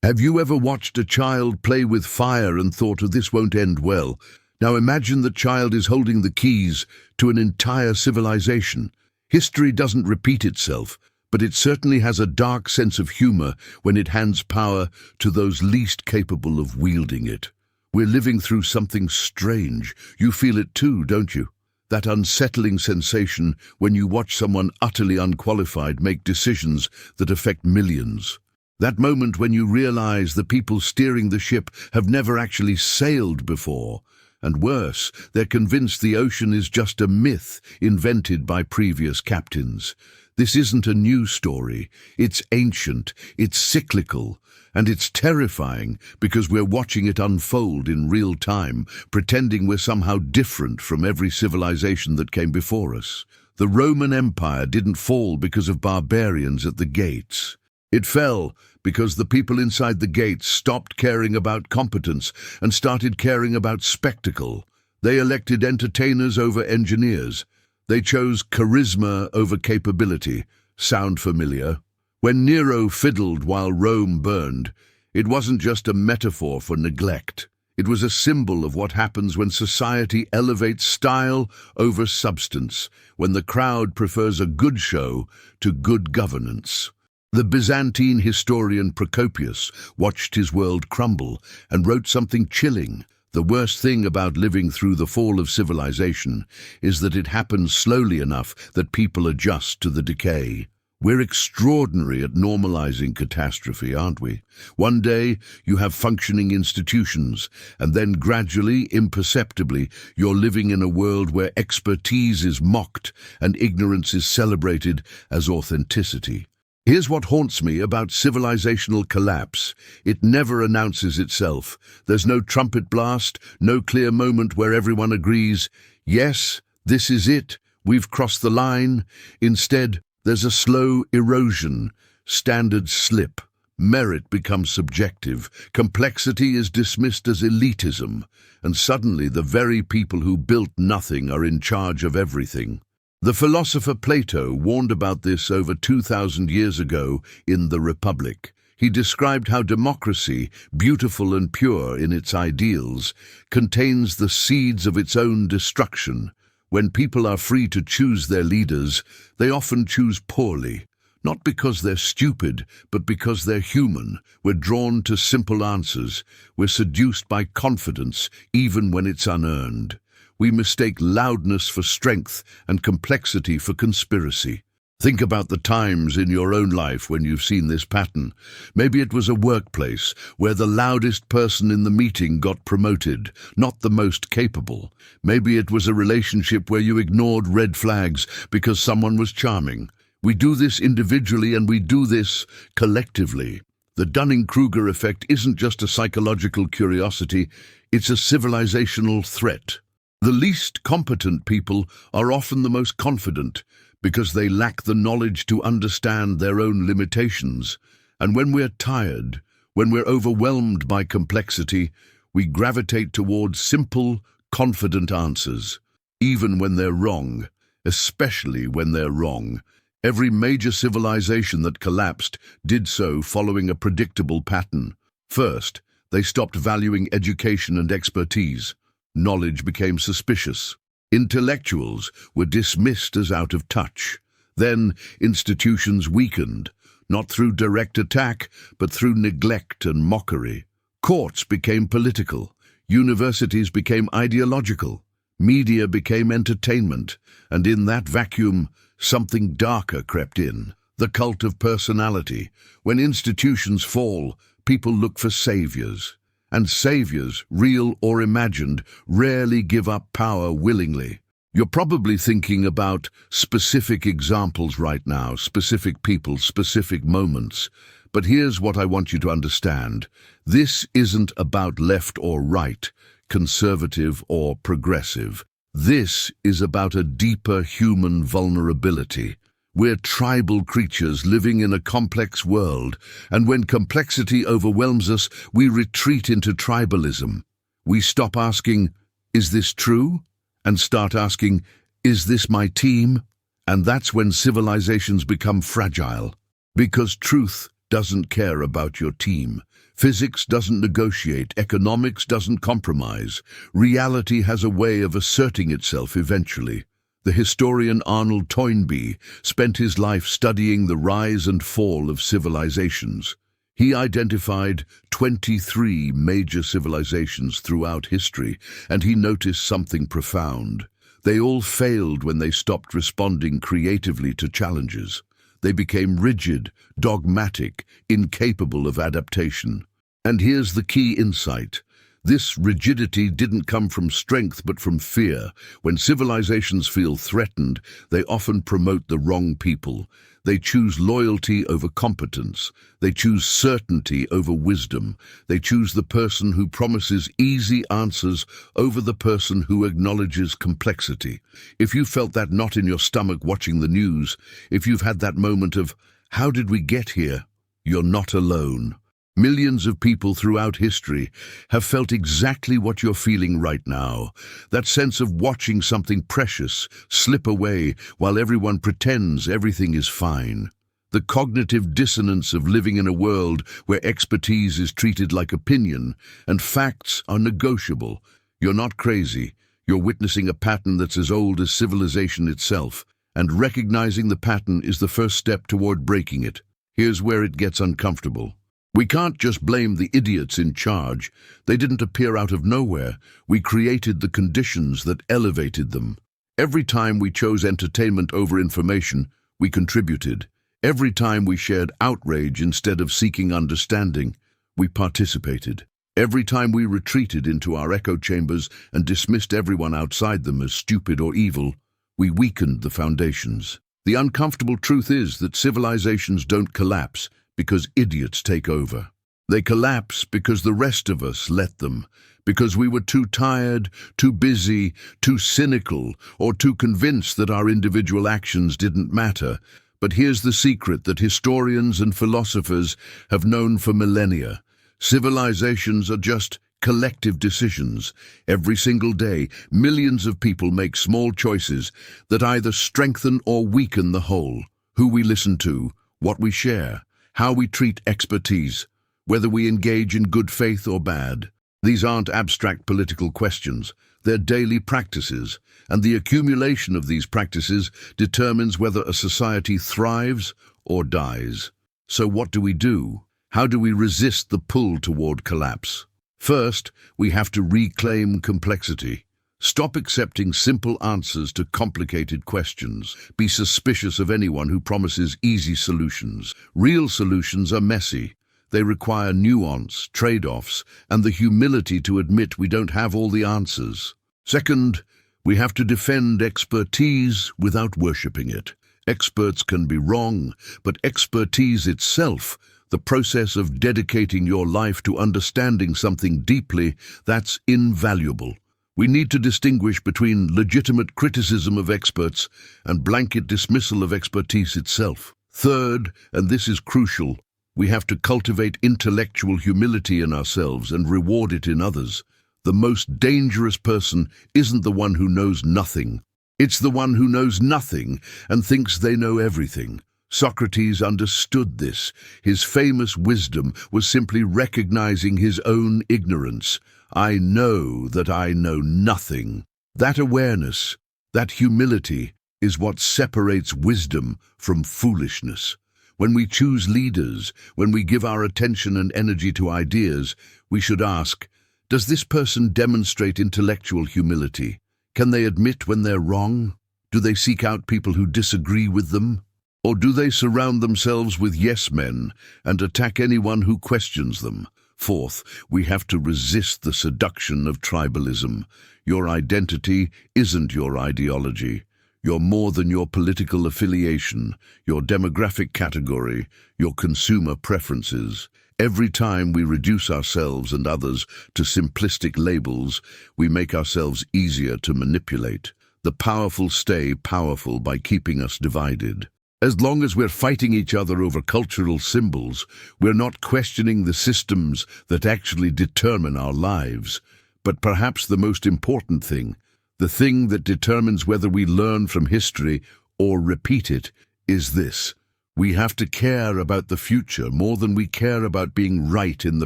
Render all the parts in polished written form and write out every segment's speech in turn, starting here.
Have you ever watched a child play with fire and thought, "Oh, this won't end well"? Now imagine the child is holding the keys to an entire civilization. History doesn't repeat itself, but it certainly has a dark sense of humor when it hands power to those least capable of wielding it. We're living through something strange. You feel it too, don't you? That unsettling sensation when you watch someone utterly unqualified make decisions that affect millions. That moment when you realize the people steering the ship have never actually sailed before. And worse, they're convinced the ocean is just a myth invented by previous captains. This isn't a new story. It's ancient, it's cyclical, and it's terrifying because we're watching it unfold in real time, pretending we're somehow different from every civilization that came before us. The Roman Empire didn't fall because of barbarians at the gates. It fell because the people inside the gates stopped caring about competence and started caring about spectacle. They elected entertainers over engineers. They chose charisma over capability. Sound familiar? When Nero fiddled while Rome burned, it wasn't just a metaphor for neglect. It was a symbol of what happens when society elevates style over substance, when the crowd prefers a good show to good governance. The Byzantine historian Procopius watched his world crumble and wrote something chilling. The worst thing about living through the fall of civilization is that it happens slowly enough that people adjust to the decay. We're extraordinary at normalizing catastrophe, aren't we? One day you have functioning institutions, and then gradually, imperceptibly, you're living in a world where expertise is mocked and ignorance is celebrated as authenticity. Here's what haunts me about civilizational collapse. It never announces itself. There's no trumpet blast, no clear moment where everyone agrees, "Yes, this is it, we've crossed the line." Instead, there's a slow erosion, standards slip, merit becomes subjective, complexity is dismissed as elitism, and suddenly the very people who built nothing are in charge of everything. The philosopher Plato warned about this over 2,000 years ago in The Republic. He described how democracy, beautiful and pure in its ideals, contains the seeds of its own destruction. When people are free to choose their leaders, they often choose poorly. Not because they're stupid, but because they're human. We're drawn to simple answers. We're seduced by confidence, even when it's unearned. We mistake loudness for strength and complexity for conspiracy. Think about the times in your own life when you've seen this pattern. Maybe it was a workplace where the loudest person in the meeting got promoted, not the most capable. Maybe it was a relationship where you ignored red flags because someone was charming. We do this individually and we do this collectively. The Dunning-Kruger effect isn't just a psychological curiosity, it's a civilizational threat. The least competent people are often the most confident because they lack the knowledge to understand their own limitations. And when we're tired, when we're overwhelmed by complexity, we gravitate towards simple, confident answers, even when they're wrong, especially when they're wrong. Every major civilization that collapsed did so following a predictable pattern. First, they stopped valuing education and expertise. Knowledge became suspicious. Intellectuals were dismissed as out of touch. Then institutions weakened, not through direct attack, but through neglect and mockery. Courts became political. Universities became ideological. Media became entertainment. And in that vacuum, something darker crept in. The cult of personality. When institutions fall, people look for saviors. And saviors, real or imagined, rarely give up power willingly. You're probably thinking about specific examples right now, specific people, specific moments. But here's what I want you to understand. This isn't about left or right, conservative or progressive. This is about a deeper human vulnerability. We're tribal creatures living in a complex world, and when complexity overwhelms us, we retreat into tribalism. We stop asking, "Is this true?" and start asking, "Is this my team?" And that's when civilizations become fragile, because truth doesn't care about your team. Physics doesn't negotiate. Economics doesn't compromise. Reality has a way of asserting itself eventually. The historian Arnold Toynbee spent his life studying the rise and fall of civilizations. He identified 23 major civilizations throughout history, and he noticed something profound. They all failed when they stopped responding creatively to challenges. They became rigid, dogmatic, incapable of adaptation. And here's the key insight. This rigidity didn't come from strength but from fear. When civilizations feel threatened, they often promote the wrong people. They choose loyalty over competence. They choose certainty over wisdom. They choose the person who promises easy answers over the person who acknowledges complexity. If you felt that knot in your stomach watching the news, if you've had that moment of, "How did we get here?" you're not alone. Millions of people throughout history have felt exactly what you're feeling right now. That sense of watching something precious slip away while everyone pretends everything is fine. The cognitive dissonance of living in a world where expertise is treated like opinion and facts are negotiable. You're not crazy. You're witnessing a pattern that's as old as civilization itself, and recognizing the pattern is the first step toward breaking it. Here's where it gets uncomfortable. We can't just blame the idiots in charge. They didn't appear out of nowhere. We created the conditions that elevated them. Every time we chose entertainment over information, we contributed. Every time we shared outrage instead of seeking understanding, we participated. Every time we retreated into our echo chambers and dismissed everyone outside them as stupid or evil, we weakened the foundations. The uncomfortable truth is that civilizations don't collapse because idiots take over. They collapse because the rest of us let them, because we were too tired, too busy, too cynical, or too convinced that our individual actions didn't matter. But here's the secret that historians and philosophers have known for millennia. Civilizations are just collective decisions. Every single day, millions of people make small choices that either strengthen or weaken the whole. Who we listen to, what we share, how we treat expertise, whether we engage in good faith or bad. These aren't abstract political questions. They're daily practices, and the accumulation of these practices determines whether a society thrives or dies. So what do we do? How do we resist the pull toward collapse? First, we have to reclaim complexity. Stop accepting simple answers to complicated questions. Be suspicious of anyone who promises easy solutions. Real solutions are messy. They require nuance, trade-offs, and the humility to admit we don't have all the answers. Second, we have to defend expertise without worshipping it. Experts can be wrong, but expertise itself, the process of dedicating your life to understanding something deeply, that's invaluable. We need to distinguish between legitimate criticism of experts and blanket dismissal of expertise itself. Third, and this is crucial, we have to cultivate intellectual humility in ourselves and reward it in others. The most dangerous person isn't the one who knows nothing. It's the one who knows nothing and thinks they know everything. Socrates understood this. His famous wisdom was simply recognizing his own ignorance. I know that I know nothing. That awareness, that humility, is what separates wisdom from foolishness. When we choose leaders, when we give our attention and energy to ideas, we should ask, does this person demonstrate intellectual humility? Can they admit when they're wrong? Do they seek out people who disagree with them? Or do they surround themselves with yes-men and attack anyone who questions them? Fourth, we have to resist the seduction of tribalism. Your identity isn't your ideology. You're more than your political affiliation, your demographic category, your consumer preferences. Every time we reduce ourselves and others to simplistic labels, we make ourselves easier to manipulate. The powerful stay powerful by keeping us divided. As long as we're fighting each other over cultural symbols, we're not questioning the systems that actually determine our lives. But perhaps the most important thing, the thing that determines whether we learn from history or repeat it, is this. We have to care about the future more than we care about being right in the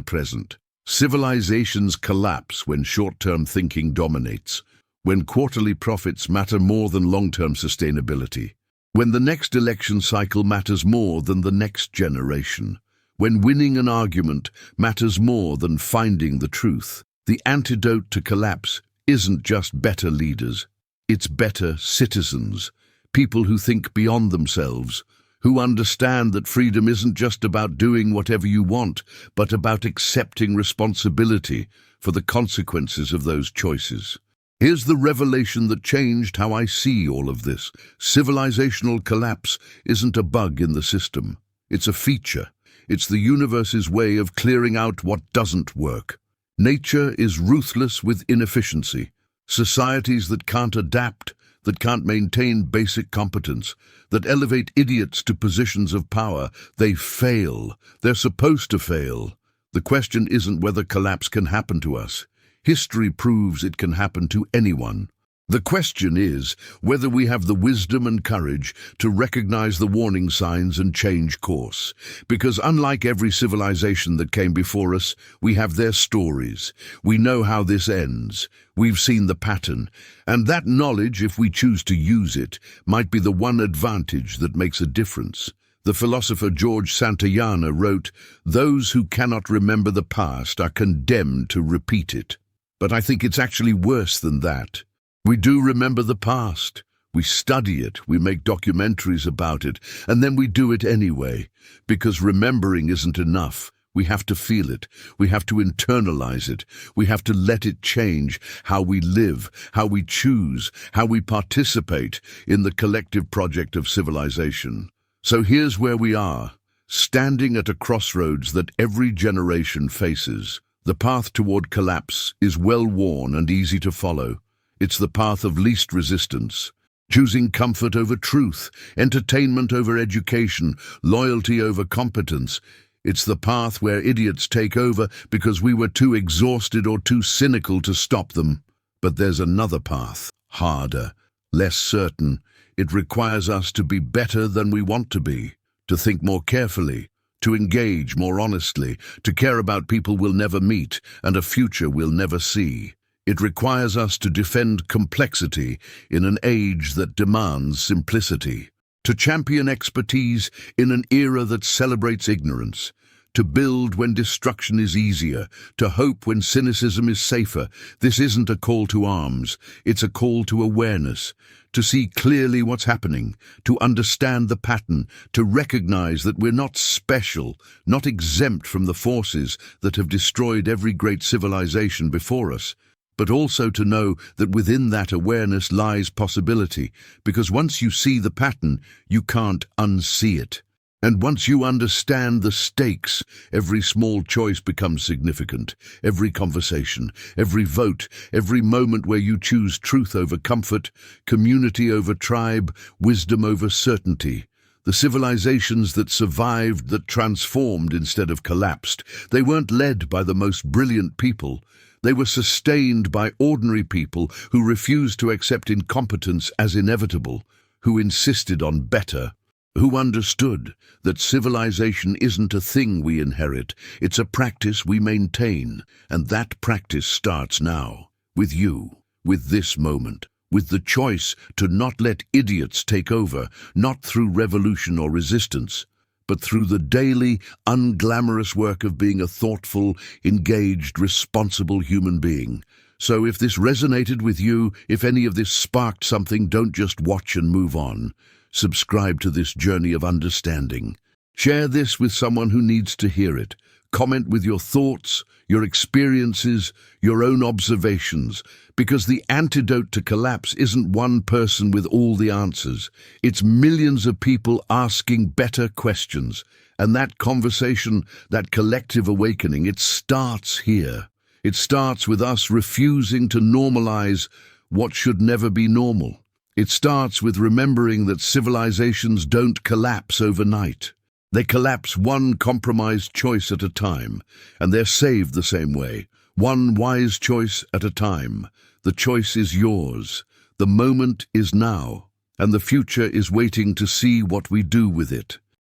present. Civilizations collapse when short-term thinking dominates, when quarterly profits matter more than long-term sustainability, when the next election cycle matters more than the next generation, when winning an argument matters more than finding the truth. The antidote to collapse isn't just better leaders, it's better citizens, people who think beyond themselves, who understand that freedom isn't just about doing whatever you want, but about accepting responsibility for the consequences of those choices. Here's the revelation that changed how I see all of this. Civilizational collapse isn't a bug in the system. It's a feature. It's the universe's way of clearing out what doesn't work. Nature is ruthless with inefficiency. Societies that can't adapt, that can't maintain basic competence, that elevate idiots to positions of power, they fail. They're supposed to fail. The question isn't whether collapse can happen to us. History proves it can happen to anyone. The question is whether we have the wisdom and courage to recognize the warning signs and change course. Because unlike every civilization that came before us, we have their stories. We know how this ends. We've seen the pattern. And that knowledge, if we choose to use it, might be the one advantage that makes a difference. The philosopher George Santayana wrote, "Those who cannot remember the past are condemned to repeat it." But I think it's actually worse than that. We do remember the past. We study it, we make documentaries about it, and then we do it anyway. Because remembering isn't enough. We have to feel it. We have to internalize it. We have to let it change how we live, how we choose, how we participate in the collective project of civilization. So here's where we are, standing at a crossroads that every generation faces. The path toward collapse is well-worn and easy to follow. It's the path of least resistance, choosing comfort over truth, entertainment over education, loyalty over competence. It's the path where idiots take over because we were too exhausted or too cynical to stop them. But there's another path, harder, less certain. It requires us to be better than we want to be, to think more carefully, to engage more honestly, to care about people we'll never meet and a future we'll never see. It requires us to defend complexity in an age that demands simplicity, to champion expertise in an era that celebrates ignorance, to build when destruction is easier, to hope when cynicism is safer. This isn't a call to arms, it's a call to awareness, to see clearly what's happening, to understand the pattern, to recognize that we're not special, not exempt from the forces that have destroyed every great civilization before us, but also to know that within that awareness lies possibility, because once you see the pattern, you can't unsee it. And once you understand the stakes, every small choice becomes significant. Every conversation, every vote, every moment where you choose truth over comfort, community over tribe, wisdom over certainty. The civilizations that survived, that transformed instead of collapsed, they weren't led by the most brilliant people. They were sustained by ordinary people who refused to accept incompetence as inevitable, who insisted on better, who understood that civilization isn't a thing we inherit, it's a practice we maintain, and that practice starts now, with you, with this moment, with the choice to not let idiots take over, not through revolution or resistance, but through the daily, unglamorous work of being a thoughtful, engaged, responsible human being. So if this resonated with you, if any of this sparked something, don't just watch and move on. Subscribe to this journey of understanding. Share this with someone who needs to hear it. Comment with your thoughts, your experiences, your own observations, because the antidote to collapse isn't one person with all the answers. It's millions of people asking better questions. And that conversation, that collective awakening, it starts here. It starts with us refusing to normalize what should never be normal. It starts with remembering that civilizations don't collapse overnight. They collapse one compromised choice at a time, and they're saved the same way, one wise choice at a time. The choice is yours. The moment is now, and the future is waiting to see what we do with it.